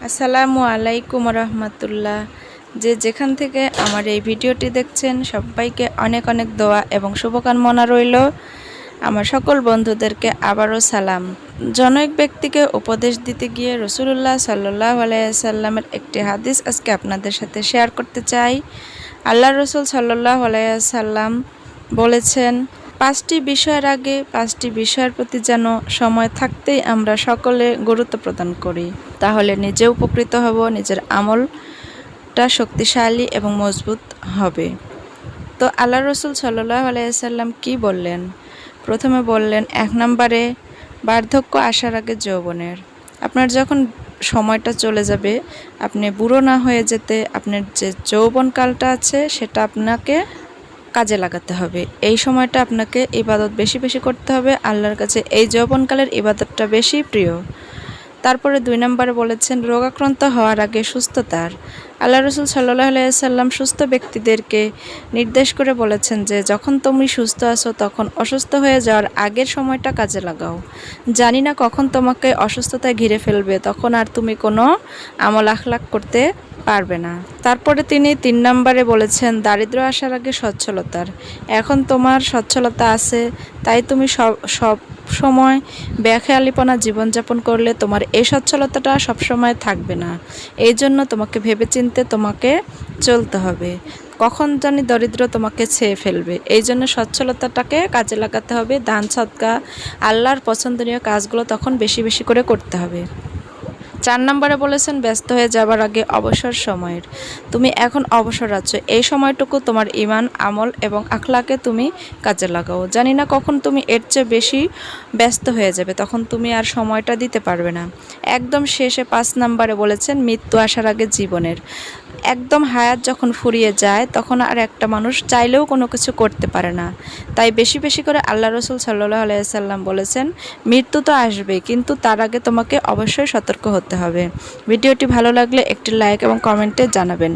আসসালামু আলাইকুম রহমতুল্লাহ। যে যেখান থেকে আমার এই ভিডিওটি দেখছেন সবাইকে অনেক অনেক দোয়া এবং শুভকামনা রইল। আমার সকল বন্ধুদেরকে আবারও সালাম। জনৈক ব্যক্তিকে উপদেশ দিতে গিয়ে রাসূলুল্লাহ সাল্লাল্লাহু আলাইহি সাল্লামের একটি হাদিস আজকে আপনাদের সাথে শেয়ার করতে চাই। আল্লাহর রাসূল সাল্লাল্লাহু আলাইহি সাল্লাম বলেছেন, 5টি বিষয়ের আগে 5টি বিষয়ের প্রতি যেন সময় থাকতেই আমরা সকলে গুরুত্ব প্রদান করি, তাহলে নিজে উপকৃত হব, নিজের আমলটা শক্তিশালী এবং মজবুত হবে। তো আল্লাহর রাসূল সাল্লাল্লাহু আলাইহি সাল্লাম কি বললেন? প্রথমে বললেন 1 নম্বরে বার্ধক্য আসার আগে যৌবনের। আপনার যখন সময়টা চলে যাবে, আপনি বুড়ো না হয়ে যেতে আপনার যে যৌবনকালটা আছে সেটা আপনাকে কাজে লাগাতে হবে। এই সময়টা আপনাকে ইবাদত বেশি বেশি করতে হবে। আল্লাহর কাছে এই যৌবনকালের ইবাদতটা বেশি প্রিয়। তারপরে 2 নম্বরে বলেছেন রোগাক্রান্ত হওয়ার আগে সুস্থতার। আল্লাহ রাসূল সাল্লাল্লাহু আলাইহি সাল্লাম সুস্থ ব্যক্তিদেরকে নির্দেশ করে বলেছেন যে যখন তুমি সুস্থ আছো তখন অসুস্থ হয়ে যাওয়ার আগের সময়টা কাজে লাগাও। জানি না কখন তোমাকে অসুস্থতায় ঘিরে ফেলবে, তখন আর তুমি কোনো আমল আখলাক করতে পারবে না। তারপরে তিনি 3 নম্বরে বলেছেন দারিদ্র্য আসার আগে সচ্ছলতার। এখন তোমার সচ্ছলতা আছে, তাই তুমি সব সময় বেখেয়ালিপনা জীবনযাপন করলে তোমার এই সচ্ছলতাটা সবসময় থাকবে না। এই জন্য তোমাকে ভেবেচিন্তে তোমাকে চলতে হবে, কখন জানি দরিদ্র তোমাকে ছেয়ে ফেলবে। এই জন্য সচ্ছলতাটাকে কাজে লাগাতে হবে। দান সদকা আল্লাহর পছন্দনীয় কাজগুলো তখন বেশি বেশি করে করতে হবে। 4 নম্বরে বলেছেন ব্যস্ত হয়ে যাবার আগে অবসর সময়ের। তুমি এখন অবসর আছো, এই সময়টুকু তোমার ঈমান, আমল এবং আখলাকে তুমি কাজে লাগাও। জানি না কখন তুমি এর চেয়ে বেশি ব্যস্ত হয়ে যাবে, তখন তুমি আর সময়টা দিতে পারবে না। একদম শেষে 5 নম্বরে বলেছেন মৃত্যু আসার আগে জীবনের। একদম হায়াত যখন ফুরিয়ে যায় তখন আর একটা মানুষ চাইলেও কোনো কিছু করতে পারে না। তাই বেশি বেশি করে আল্লাহ রাসূল সাল্লাল্লাহু আলাইহি সাল্লাম বলেছেন মৃত্যু তো আসবে, কিন্তু তার আগে তোমাকে অবশ্যই সতর্ক হতে হবে। ভিডিওটি ভালো লাগলে একটি লাইক এবং কমেন্টে জানাবেন।